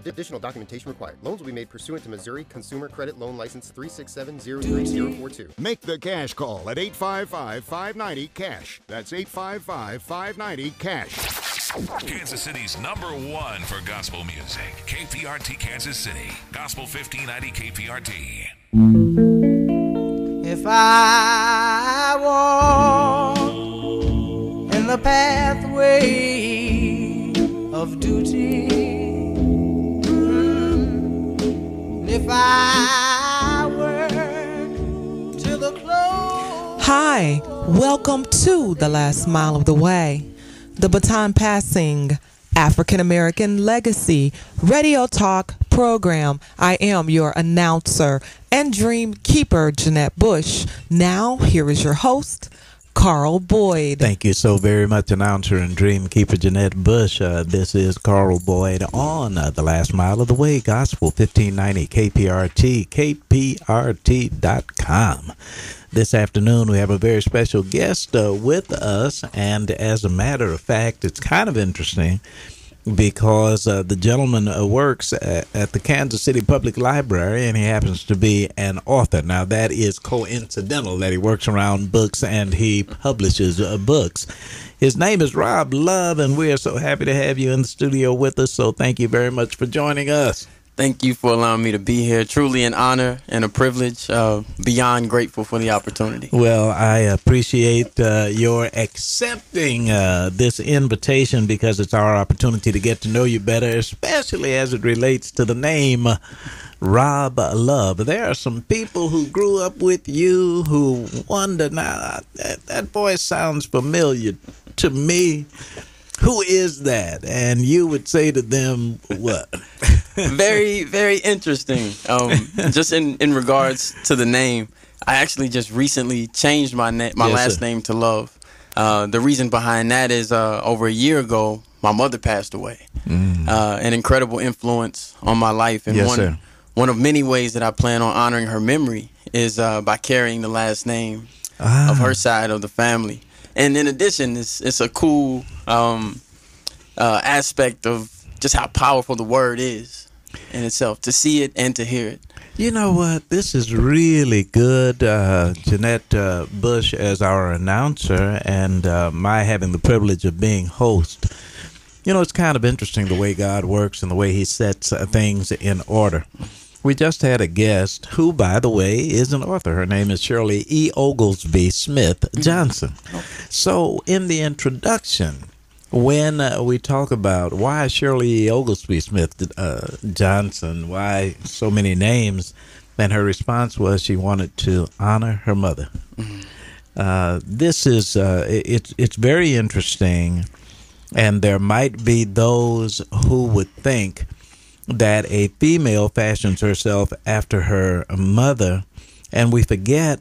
Additional documentation required. Loans will be made pursuant to Missouri Consumer Credit Loan License 367-03042. Make the cash call at 855-590-CASH. That's 855-590-CASH. Kansas City's #1 for gospel music. KPRT Kansas City. Gospel 1590 KPRT. If I walk in the pathway of duty, if I work to the close. Hi, welcome to The Last Mile of the Way, the baton passing African American Legacy radio talk program. I am your announcer and dream keeper, Jeanette Bush. Now, here is your host, Carl Boyd. Thank you so very much, announcer and dream keeper Jeanette Bush. This is Carl Boyd on The Last Mile of the Way, Gospel 1590 KPRT, KPRT.com. This afternoon, we have a very special guest with us, and as a matter of fact, it's kind of interesting because the gentleman works at the Kansas City Public Library, and he happens to be an author. Now, that is coincidental that he works around books and he publishes books. His name is Rob Love, and we are so happy to have you in the studio with us, so thank you very much for joining us. Thank you for allowing me to be here. Truly an honor and a privilege. Beyond grateful for the opportunity. Well, I appreciate your accepting this invitation because it's our opportunity to get to know you better, especially as it relates to the name Rob Love. There are some people who grew up with you who wonder, now, that voice sounds familiar to me. Who is that? And you would say to them, what? Very, very interesting. Just in regards to the name, I actually just recently changed my last name to Love. The reason behind that is over a year ago, my mother passed away. An incredible influence on my life. And one of many ways that I plan on honoring her memory is by carrying the last name of her side of the family. And in addition, it's a cool aspect of just how powerful the word is in itself, to see it and to hear it. You know what? This is really good. Jeanette Bush as our announcer, and my having the privilege of being host. You know, it's kind of interesting the way God works and the way he sets things in order. We just had a guest who, by the way, is an author. Her name is Shirley E. Oglesby Smith Johnson. So in the introduction, when we talk about why Shirley E. Oglesby Smith Johnson, why so many names, and her response was she wanted to honor her mother. This is, it's very interesting, and there might be those who would think that a female fashions herself after her mother, and we forget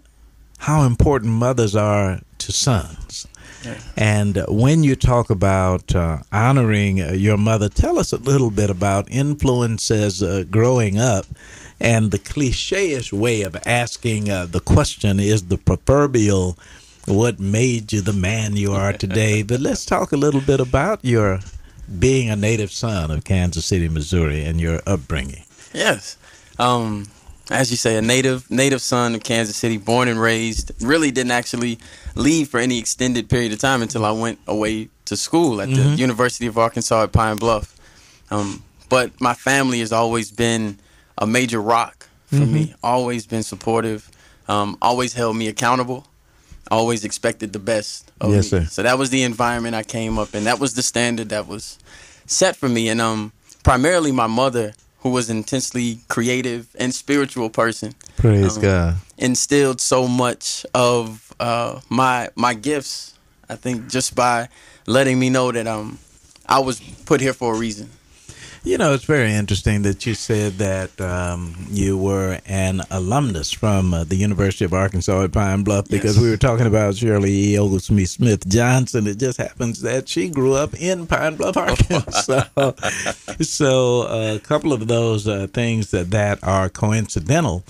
how important mothers are to sons. Yeah. And when you talk about honoring your mother, tell us a little bit about influences growing up, and the cliche-ish way of asking the question is the proverbial, what made you the man you are today? But let's talk a little bit about your being a native son of Kansas City, Missouri, and your upbringing. Yes. As you say, a native son of Kansas City, born and raised. Really didn't actually leave for any extended period of time until I went away to school at the University of Arkansas at Pine Bluff. But my family has always been a major rock for me, always been supportive, always held me accountable, always expected the best of me. Sir. So that was the environment I came up in. That was the standard that was set for me. And primarily my mother, who was an intensely creative and spiritual person. Praise God. Instilled so much of my gifts, I think, just by letting me know that I was put here for a reason. You know, it's very interesting that you said that you were an alumnus from the University of Arkansas at Pine Bluff, because we were talking about Shirley E. Oglesby Smith Johnson. It just happens that she grew up in Pine Bluff, Arkansas. So a couple of those things that are coincidental.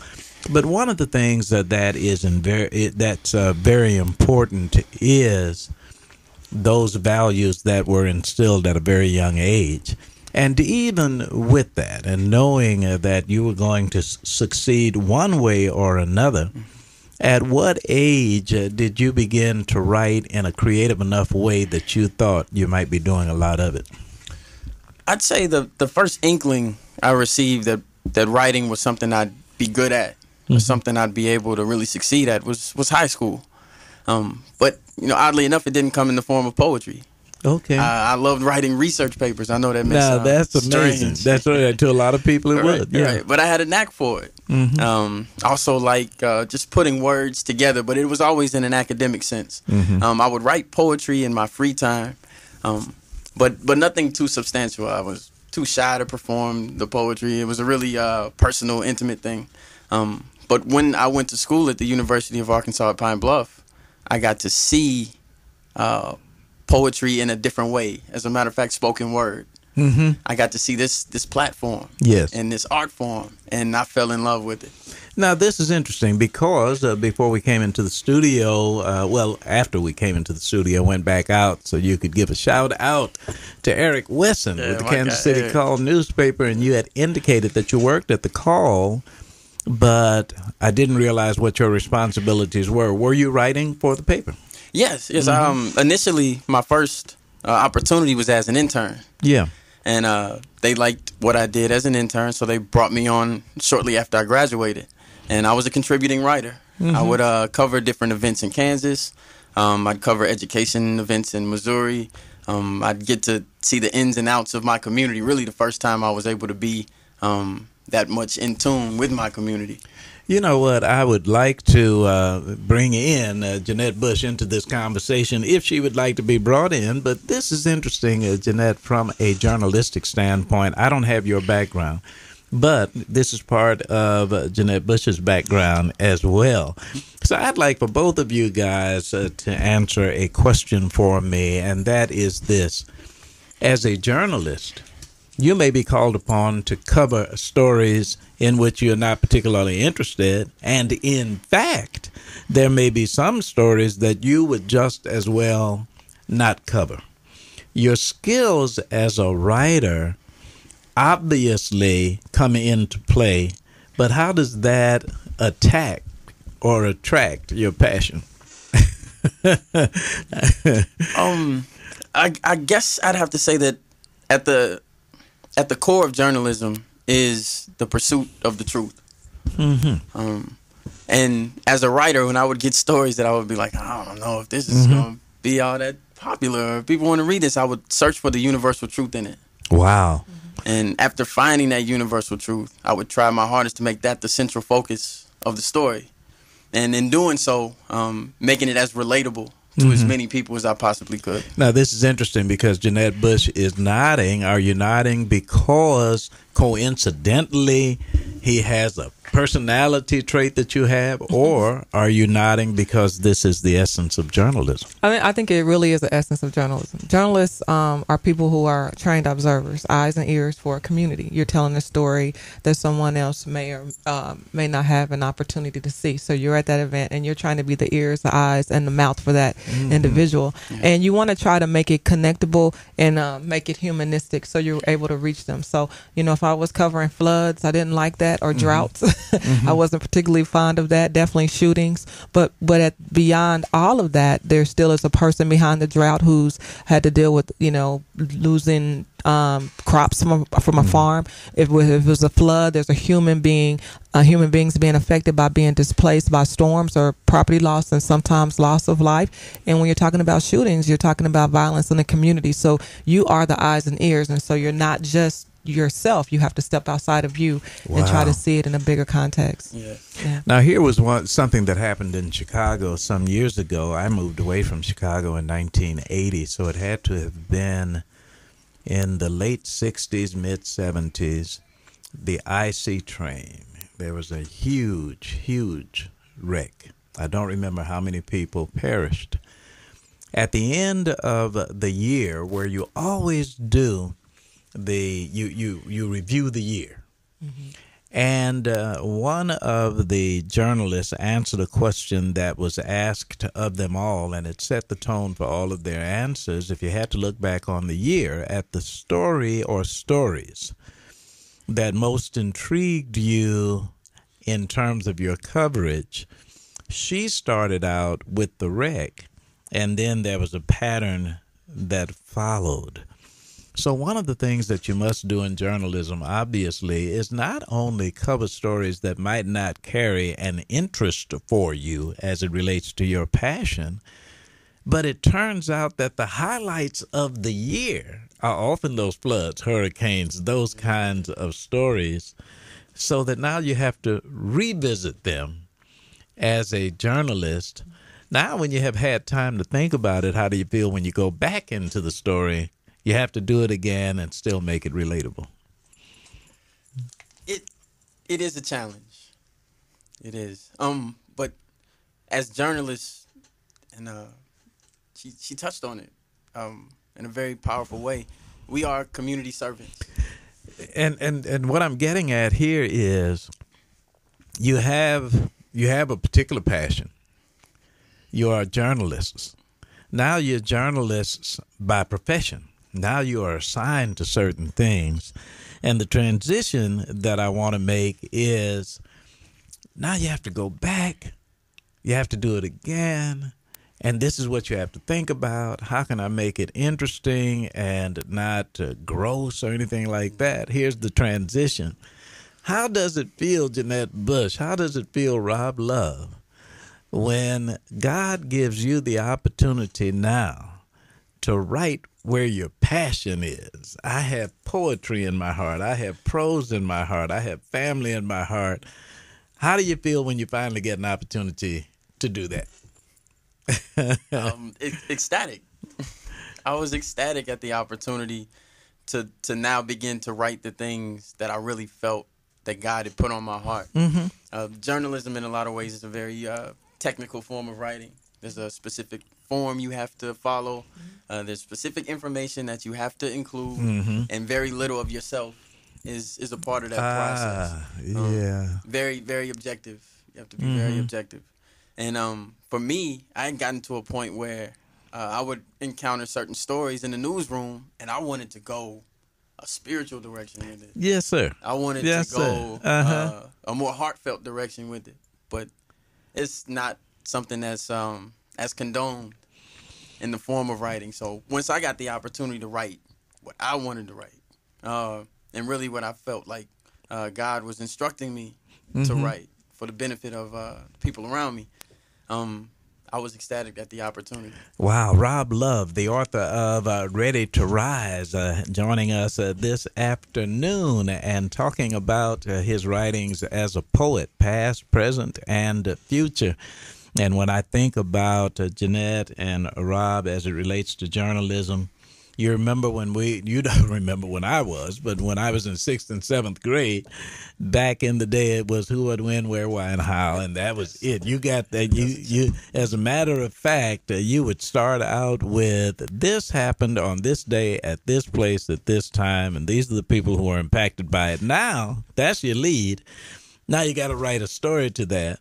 But one of the things that is that's very important is those values that were instilled at a very young age. And even with that, and knowing that you were going to succeed one way or another, at what age did you begin to write in a creative enough way that you thought you might be doing a lot of it? I'd say the first inkling I received that writing was something I'd be good at, or something I'd be able to really succeed at was high school. But, oddly enough, it didn't come in the form of poetry. Okay. I loved writing research papers. I know that makes sense. That's amazing. Strange. That's right. To a lot of people it would. Yeah. Right. But I had a knack for it. Also, just putting words together, but it was always in an academic sense. I would write poetry in my free time, but nothing too substantial. I was too shy to perform the poetry. It was a really personal, intimate thing. But when I went to school at the University of Arkansas at Pine Bluff, I got to see poetry in a different way. As a matter of fact, spoken word. I got to see this platform, and this art form, and I fell in love with it. Now, this is interesting because before we came into the studio, after we came into the studio, went back out so you could give a shout out to Eric Wesson with the Kansas City Call newspaper, and you had indicated that you worked at the Call, but I didn't realize what your responsibilities were. Were you writing for the paper? Yes. Initially, my first opportunity was as an intern. Yeah. And they liked what I did as an intern, so they brought me on shortly after I graduated. And I was a contributing writer. I would cover different events in Kansas. I'd cover education events in Missouri. I'd get to see the ins and outs of my community. Really, the first time I was able to be that much in tune with my community. You know what? I would like to bring in Jeanette Bush into this conversation if she would like to be brought in. But this is interesting, Jeanette, from a journalistic standpoint. I don't have your background, but this is part of Jeanette Bush's background as well. So I'd like for both of you guys to answer a question for me, and that is this. As a journalist, you may be called upon to cover stories in which you're not particularly interested, and in fact, there may be some stories that you would just as well not cover. Your skills as a writer obviously come into play, but how does that attack or attract your passion? I guess I'd have to say that at the core of journalism is the pursuit of the truth. And as a writer, when I would get stories that I would be like, I don't know if this is going to be all that popular, or if people want to read this, I would search for the universal truth in it. Wow. And after finding that universal truth, I would try my hardest to make that the central focus of the story. And in doing so, making it as relatable to as many people as I possibly could. Now, this is interesting because Jeanette Bush is nodding. Are you nodding because coincidentally he has a personality trait that you have, or are you nodding because this is the essence of journalism? I think it really is the essence of journalism. Journalists are people who are trained observers, eyes and ears for a community. You're telling a story that someone else may or may not have an opportunity to see. So you're at that event and you're trying to be the ears, the eyes, and the mouth for that individual. And you want to try to make it connectable and make it humanistic so you're able to reach them. So, if I was covering floods, I didn't like that, or droughts. I wasn't particularly fond of that. Definitely shootings, but beyond all of that, there still is a person behind the drought who's had to deal with losing crops from a farm. If it was a flood, there's a human beings being affected by being displaced by storms or property loss, and sometimes loss of life. And when you're talking about shootings, you're talking about violence in the community. So you are the eyes and ears, and so you're not just yourself. You have to step outside of you and try to see it in a bigger context. Yeah. Now, here was something that happened in Chicago some years ago. I moved away from Chicago in 1980, so it had to have been in the late 60s, mid 70s. The IC train. There was a huge wreck. I don't remember how many people perished. At the end of the year, where you always do you review the year, And one of the journalists answered a question that was asked of them all, and it set the tone for all of their answers. If you had to look back on the year at the story or stories that most intrigued you in terms of your coverage, she started out with the wreck, and then there was a pattern that followed. So one of the things that you must do in journalism, obviously, is not only cover stories that might not carry an interest for you as it relates to your passion, but it turns out that the highlights of the year are often those floods, hurricanes, those kinds of stories, so that now you have to revisit them as a journalist. Now, when you have had time to think about it, how do you feel when you go back into the story? You have to do it again and still make it relatable. It is a challenge. It is. But as journalists, and she touched on it in a very powerful way. We are community servants. And what I'm getting at here is you have a particular passion. You are journalists. Now you're journalists by profession. Now you are assigned to certain things. And the transition that I want to make is now you have to go back. You have to do it again. And this is what you have to think about. How can I make it interesting and not gross or anything like that? Here's the transition. How does it feel, Jeanette Bush? How does it feel, Rob Love, when God gives you the opportunity now to write where your passion is? I have poetry in my heart. I have prose in my heart. I have family in my heart. How do you feel when you finally get an opportunity to do that? Ecstatic. I was ecstatic at the opportunity to now begin to write the things that I really felt that God had put on my heart. Mm-hmm. Journalism, in a lot of ways, is a very technical form of writing. There's a specific form you have to follow. There's specific information that you have to include, and very little of yourself is a part of that process. Yeah. Very, very objective. You have to be very objective. And for me, I had gotten to a point where I would encounter certain stories in the newsroom, and I wanted to go a spiritual direction with it. Yes, sir. I wanted to go a more heartfelt direction with it. But it's not something that's as condoned in the form of writing. So once I got the opportunity to write what I wanted to write, and really what I felt like God was instructing me to write for the benefit of people around me, I was ecstatic at the opportunity. Wow. Rob Love, the author of Ready to Rise, joining us this afternoon and talking about his writings as a poet, past, present, and future. And when I think about Jeanette and Rob as it relates to journalism, you remember you don't remember when I was, but when I was in 6th and 7th grade, back in the day, it was who would win, where, why, and how, and that was it. You got that. You, as a matter of fact, you would start out with, this happened on this day at this place at this time, and these are the people who are impacted by it. Now, that's your lead. Now you got to write a story to that.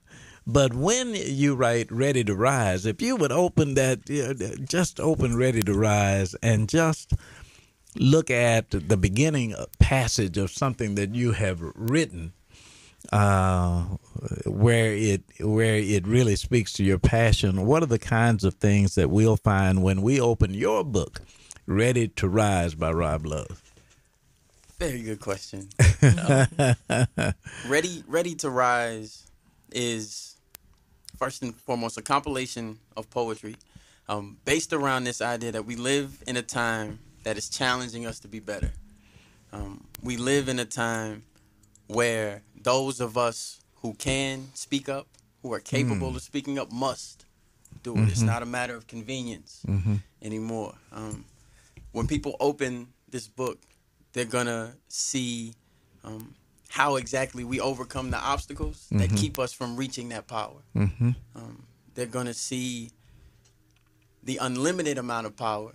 But when you write Ready to Rise, if you would open that, just open Ready to Rise and just look at the beginning passage of something that you have written, where it really speaks to your passion, what are the kinds of things that we'll find when we open your book, Ready to Rise by Rob Love? Very good question. Ready to Rise is, first and foremost, a compilation of poetry based around this idea that we live in a time that is challenging us to be better. We live in a time where those of us who can speak up, who are capable of speaking up, must do it. It's not a matter of convenience anymore. When people open this book, they're going to see how exactly we overcome the obstacles that keep us from reaching that power. They're going to see the unlimited amount of power,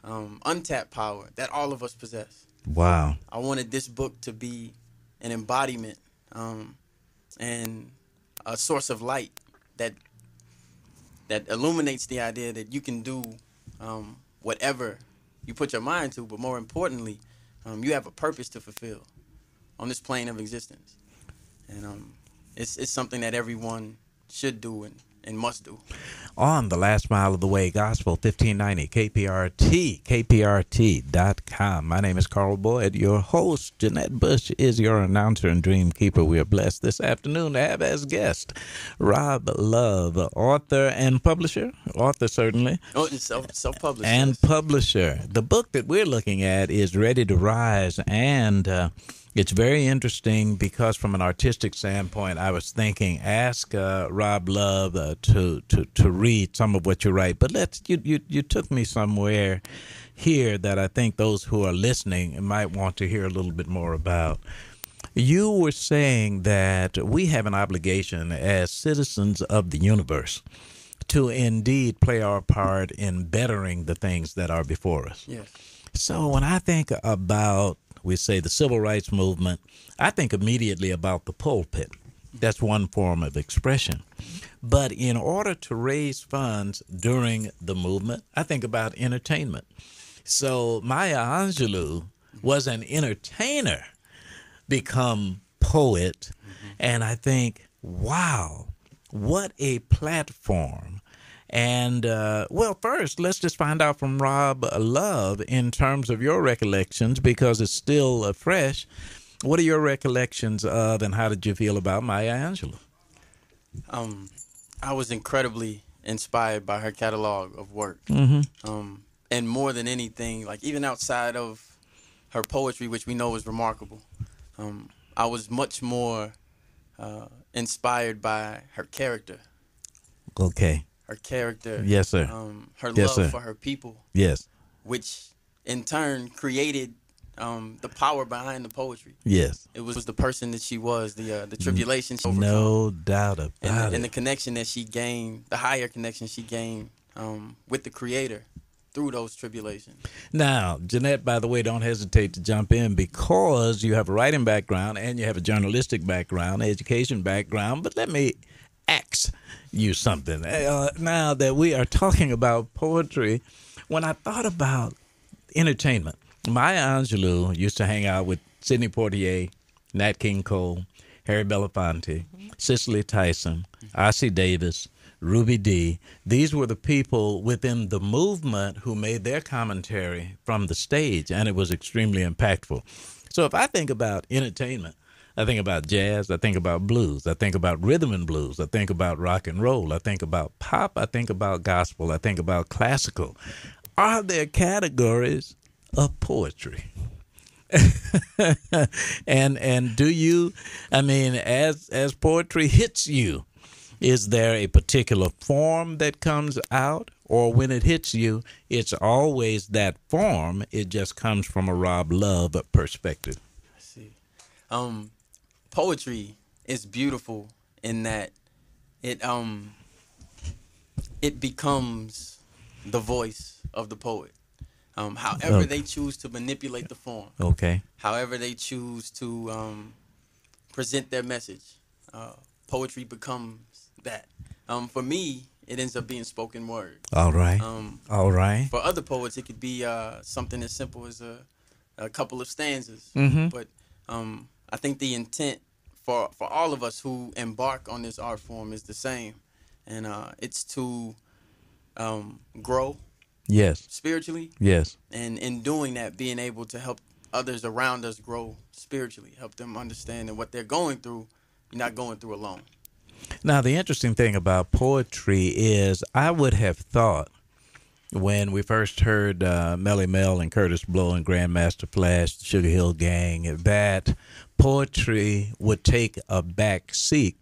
untapped power that all of us possess. Wow. I wanted this book to be an embodiment and a source of light that illuminates the idea that you can do whatever you put your mind to, but more importantly, you have a purpose to fulfill on this plane of existence. And it's something that everyone should do and must do. On the last mile of the way, Gospel 1590, KPRT, KPRT.com. My name is Carl Boyd, your host. Jeanette Bush is your announcer and dream keeper. We are blessed this afternoon to have as guest Rob Love, author and publisher. Author, certainly. Oh, it's self-published. And yes. publisher. The book that we're looking at is Ready to Rise, and it's very interesting because from an artistic standpoint, I was thinking, ask Rob Love to read some of what you write. But you took me somewhere here that I think those who are listening might want to hear a little bit more about. You were saying that we have an obligation as citizens of the universe to indeed play our part in bettering the things that are before us. Yes. So when I think about, we say, the civil rights movement, I think immediately about the pulpit. That's one form of expression. But in order to raise funds during the movement, I think about entertainment. So Maya Angelou was an entertainer, become poet, and I think, wow, what a platform. And, well, first, let's just find out from Rob Love in terms of your recollections, because it's still fresh. What are your recollections of, and how did you feel about Maya Angelou? I was incredibly inspired by her catalog of work. And more than anything, like even outside of her poetry, which we know is remarkable, I was much more inspired by her character. Okay. Her character. Yes, sir. Her Yes, love sir. for her people. Yes. Which in turn created the power behind the poetry. Yes. It was the person that she was, the tribulation she overcome. No doubt about it. And the connection that she gained, the higher connection she gained with the Creator through those tribulations. Now, Jeanette, by the way, don't hesitate to jump in, because you have a writing background and you have a journalistic background, education background. But let me ask you something. Now that we are talking about poetry, when I thought about entertainment, Maya Angelou used to hang out with Sidney Poitier, Nat King Cole, Harry Belafonte, Cicely Tyson, Ossie Davis, Ruby Dee. These were the people within the movement who made their commentary from the stage, and it was extremely impactful. So if I think about entertainment, I think about jazz, I think about blues, I think about rhythm and blues, I think about rock and roll, I think about pop, I think about gospel, I think about classical. Are there categories of poetry? and do you, I mean, as poetry hits you, is there a particular form that comes out? Or when it hits you, it's always that form, it just comes from a Rob Love perspective? I see. Poetry is beautiful in that it becomes the voice of the poet. However they choose to manipulate the form. Okay. However they choose to present their message. Poetry becomes that. For me, it ends up being spoken word. All right. All right. For other poets, it could be something as simple as a couple of stanzas. But I think the intent for all of us who embark on this art form is the same. And it's to grow. Yes. Spiritually. Yes. And in doing that, being able to help others around us grow spiritually, help them understand that what they're going through, you're not going through alone. Now, the interesting thing about poetry is I would have thought when we first heard Melly Mel and Curtis Blow and Grandmaster Flash, the Sugar Hill Gang, that poetry would take a back seat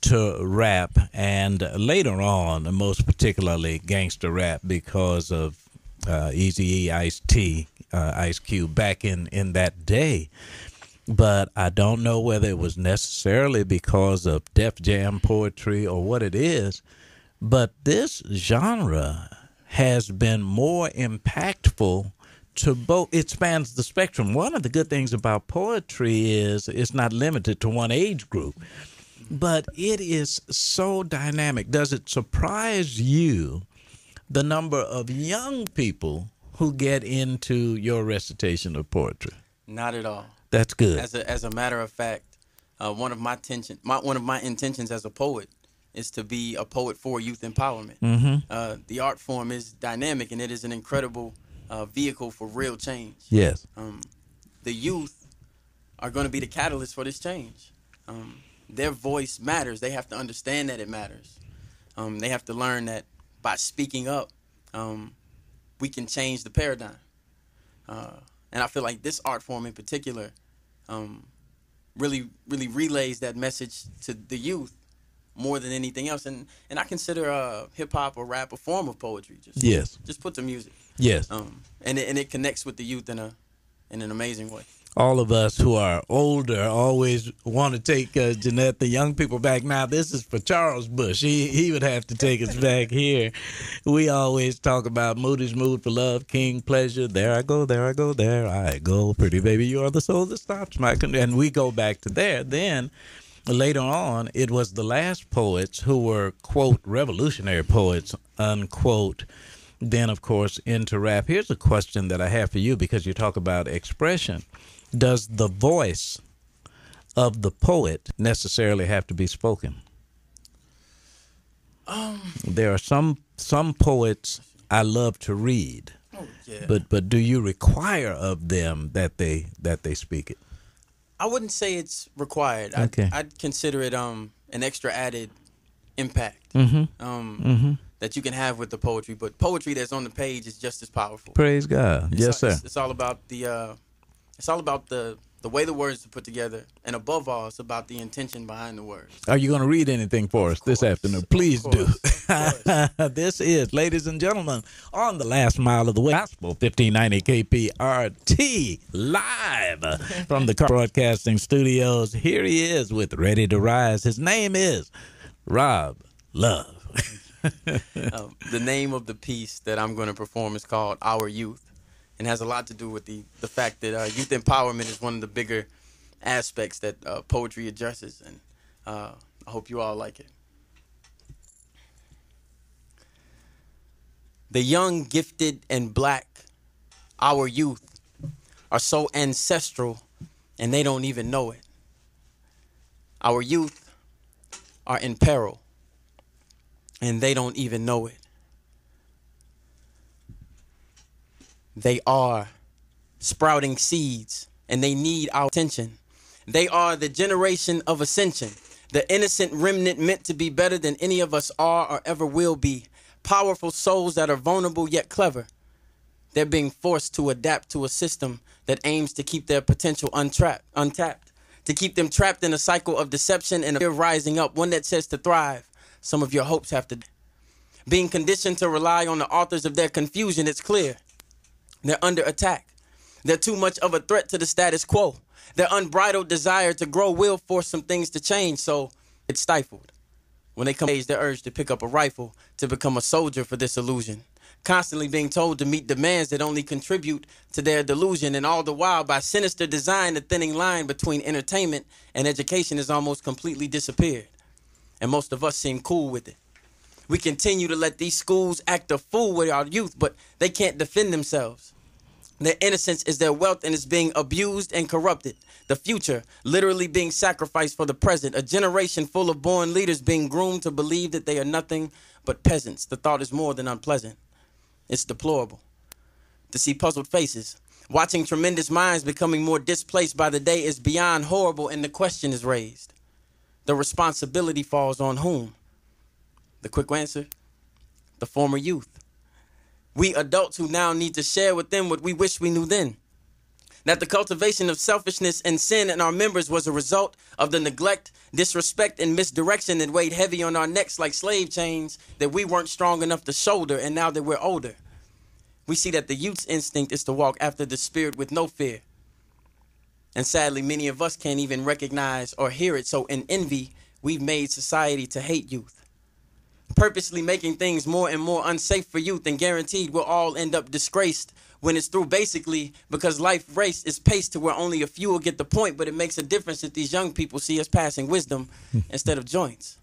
to rap, and later on, most particularly gangster rap, because of Eazy-E, Ice-T, Ice Cube back in that day. But I don't know whether it was necessarily because of Def Jam poetry or what it is, but this genre has been more impactful to both. It spans the spectrum. One of the good things about poetry is it's not limited to one age group, but it is so dynamic. Does it surprise you the number of young people who get into your recitation of poetry? Not at all. That's good. As a matter of fact, one of my intentions as a poet is to be a poet for youth empowerment. Mm-hmm. The art form is dynamic, and it is an incredible vehicle for real change. Yes. The youth are going to be the catalyst for this change. Their voice matters. They have to understand that it matters. They have to learn that by speaking up, we can change the paradigm. And I feel like this art form in particular really relays that message to the youth more than anything else. And I consider hip-hop or rap a form of poetry. Just put to music. Yes. And it connects with the youth in an amazing way. All of us who are older always want to take Jeanette, the young people, back. Now, this is for Charles Bush. He would have to take us back here. We always talk about Moody's Mood for Love, King Pleasure. There I go, there I go, there I go. Pretty baby, you are the soul that stops my... And we go back to there. Then, later on, it was the last poets who were, quote, revolutionary poets, unquote, then, of course, into rap. Here's a question that I have for you, because you talk about expression. Does the voice of the poet necessarily have to be spoken? There are some poets I love to read, but do you require of them that they speak it? I wouldn't say it's required. Okay. I'd consider it an extra added impact that you can have with the poetry. But poetry that's on the page is just as powerful. Praise God. Yes, sir. It's all about the way the words are put together, and above all, it's about the intention behind the words. Are you going to read anything for us this afternoon? Please do. This is, ladies and gentlemen, on the last mile of the way, Gospel 1590 KPRT, live from the broadcasting studios. Here he is with Ready to Rise. His name is Rob Love. The name of the piece that I'm going to perform is called Our Youth. And has a lot to do with the fact that youth empowerment is one of the bigger aspects that poetry addresses. And I hope you all like it. The young, gifted, and black, our youth, are so ancestral, and they don't even know it. Our youth are in peril, and they don't even know it. They are sprouting seeds, and they need our attention. They are the generation of ascension, the innocent remnant meant to be better than any of us are or ever will be. Powerful souls that are vulnerable yet clever. They're being forced to adapt to a system that aims to keep their potential untapped, to keep them trapped in a cycle of deception and a fear rising up, one that says to thrive, some of your hopes have to. Being conditioned to rely on the authors of their confusion, it's clear. They're under attack. They're too much of a threat to the status quo. Their unbridled desire to grow will force some things to change, so it's stifled. When they come of age, they're urged to pick up a rifle to become a soldier for this illusion. Constantly being told to meet demands that only contribute to their delusion, and all the while, by sinister design, the thinning line between entertainment and education has almost completely disappeared. And most of us seem cool with it. We continue to let these schools act a fool with our youth, but they can't defend themselves. Their innocence is their wealth, and it's being abused and corrupted. The future literally being sacrificed for the present. A generation full of born leaders being groomed to believe that they are nothing but peasants. The thought is more than unpleasant. It's deplorable to see puzzled faces. Watching tremendous minds becoming more displaced by the day is beyond horrible, and the question is raised. The responsibility falls on whom? The quick answer, the former youth. We adults who now need to share with them what we wish we knew then. That the cultivation of selfishness and sin in our members was a result of the neglect, disrespect, and misdirection that weighed heavy on our necks like slave chains that we weren't strong enough to shoulder, and now that we're older, we see that the youth's instinct is to walk after the spirit with no fear. And sadly, many of us can't even recognize or hear it, so in envy, we've made society to hate youth. purposely making things more and more unsafe for youth, and guaranteed we'll all end up disgraced when it's through, basically because life race is paced to where only a few will get the point, but it makes a difference if these young people see us passing wisdom instead of joints.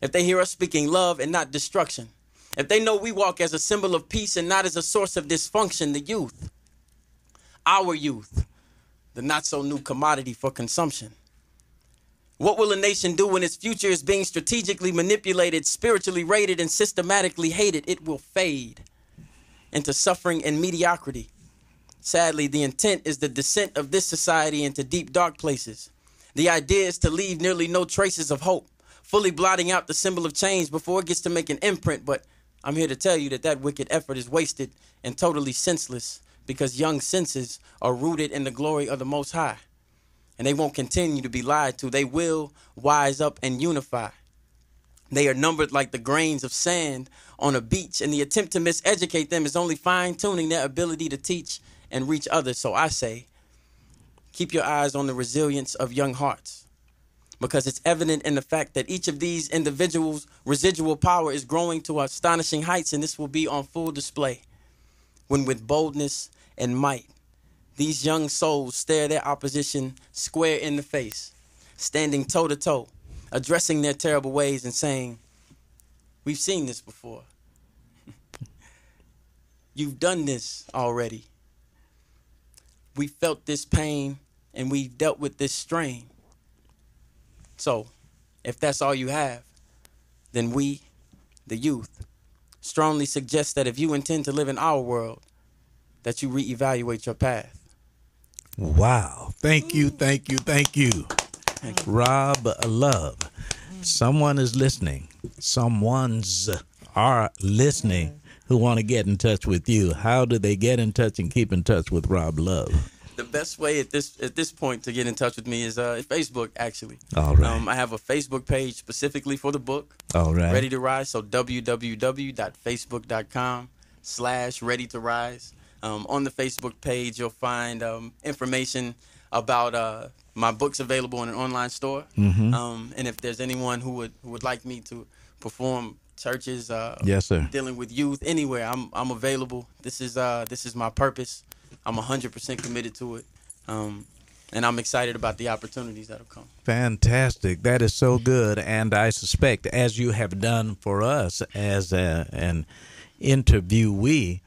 If they hear us speaking love and not destruction. If they know we walk as a symbol of peace and not as a source of dysfunction, the youth, our youth, the not-so-new commodity for consumption. What will a nation do when its future is being strategically manipulated, spiritually raided, and systematically hated? It will fade into suffering and mediocrity. Sadly, the intent is the descent of this society into deep, dark places. The idea is to leave nearly no traces of hope, fully blotting out the symbol of change before it gets to make an imprint. But I'm here to tell you that that wicked effort is wasted and totally senseless, because young senses are rooted in the glory of the Most High. And they won't continue to be lied to. They will wise up and unify. They are numbered like the grains of sand on a beach, and the attempt to miseducate them is only fine-tuning their ability to teach and reach others. So I say, keep your eyes on the resilience of young hearts, because it's evident in the fact that each of these individuals' residual power is growing to astonishing heights, and this will be on full display when, with boldness and might, these young souls stare their opposition square in the face, standing toe-to-toe, addressing their terrible ways and saying, we've seen this before. You've done this already. We felt this pain and we've dealt with this strain. So, if that's all you have, then we, the youth, strongly suggest that if you intend to live in our world, that you reevaluate your path. Wow. Thank you, thank you, thank you. Rob Love. Someone is listening. Someone's are listening who want to get in touch with you. How do they get in touch and keep in touch with Rob Love? The best way at this point to get in touch with me is Facebook, actually. All right. I have a Facebook page specifically for the book. All right. Ready to Rise. So www.facebook.com/Ready to Rise. On the Facebook page, you'll find information about my books available in an online store. Mm-hmm. And if there's anyone who would like me to perform churches, yes, sir, dealing with youth anywhere, I'm available. This is my purpose. I'm 100% committed to it, and I'm excited about the opportunities that'll come. Fantastic. That is so good. And I suspect, as you have done for us as an interviewee,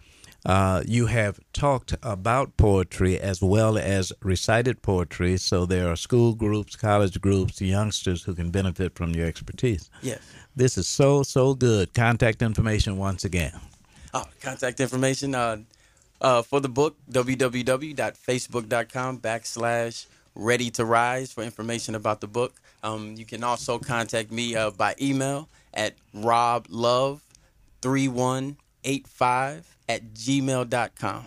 you have talked about poetry as well as recited poetry, so there are school groups, college groups, youngsters who can benefit from your expertise. Yes. This is so, so good. Contact information once again. Contact information for the book, www.facebook.com/Ready to Rise for information about the book. You can also contact me by email at roblove3185@gmail.com.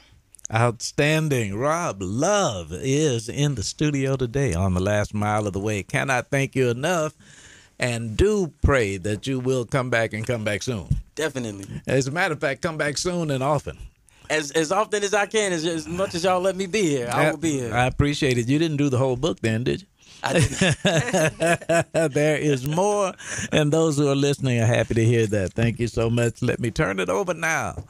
Outstanding. Rob Love is in the studio today on The Last Mile of the Way. Cannot thank you enough, and do pray that you will come back and come back soon. Definitely. As a matter of fact, come back soon and often. As often as I can, as much as y'all let me be here, I will be here. I appreciate it. You didn't do the whole book then, did you? I didn't. There is more, and those who are listening are happy to hear that. Thank you so much. Let me turn it over now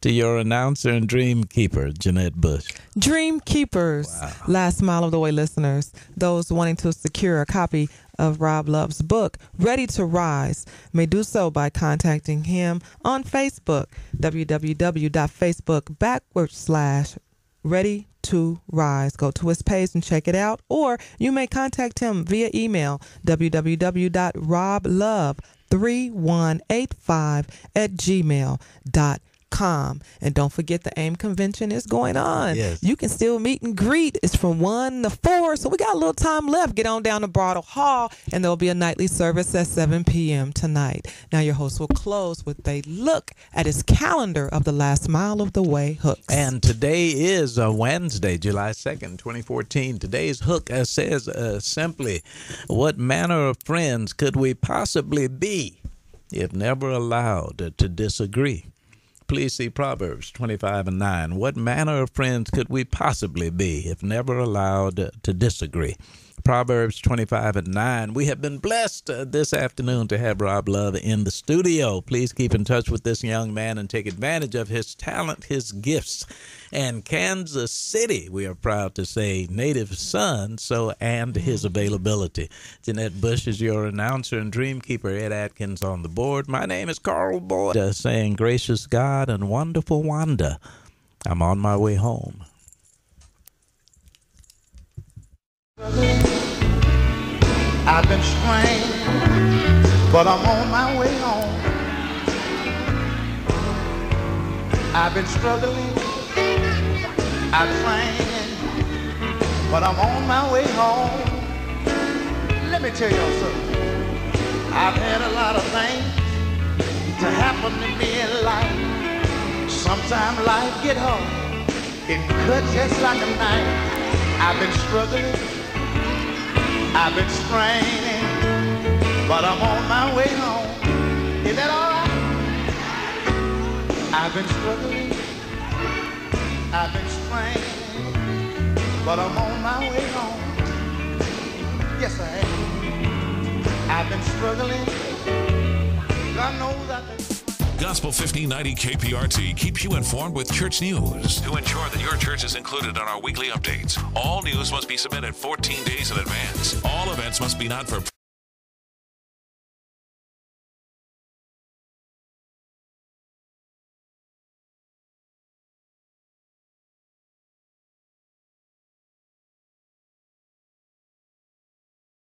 to your announcer and dream keeper, Jeanette Bush. Dream Keepers, wow. Last Mile of the Way listeners, those wanting to secure a copy of Rob Love's book, Ready to Rise, may do so by contacting him on Facebook, www.facebook.com/Ready to Rise. Go to his page and check it out, or you may contact him via email, www.roblove3185@gmail.com. And don't forget the AIM convention is going on. Yes. You can still meet and greet. It's from 1 to 4, so we got a little time left. Get on down to Bridal Hall, and there'll be a nightly service at 7 p.m. tonight. Now your host will close with a look at his calendar of the Last Mile of the Way hooks. And today is Wednesday, July 2nd, 2014. Today's hook says simply, what manner of friends could we possibly be if never allowed to disagree? Please see Proverbs 25:9. What manner of friends could we possibly be if never allowed to disagree? Proverbs 25:9. We have been blessed this afternoon to have Rob Love in the studio. Please keep in touch with this young man and take advantage of his talent, his gifts. And Kansas City, we are proud to say, native son, and his availability. Jeanette Bush is your announcer and dream keeper. Ed Atkins on the board. My name is Carl Boyd, saying, gracious God and wonderful Wanda, I'm on my way home. I've been strained, but I'm on my way home. I've been struggling, I've trained, but I'm on my way home. Let me tell y'all something. I've had a lot of things to happen to me in life. Sometimes life get hard, it cuts just like a knife. I've been struggling, I've been straining, but I'm on my way home. Is that all right? I've been struggling, I've been straining, but I'm on my way home. Yes, I have. I've been struggling. God knows I've been. Gospel 1590 KPRT keeps you informed with church news. To ensure that your church is included on our weekly updates, all news must be submitted 14 days in advance. All events must be not for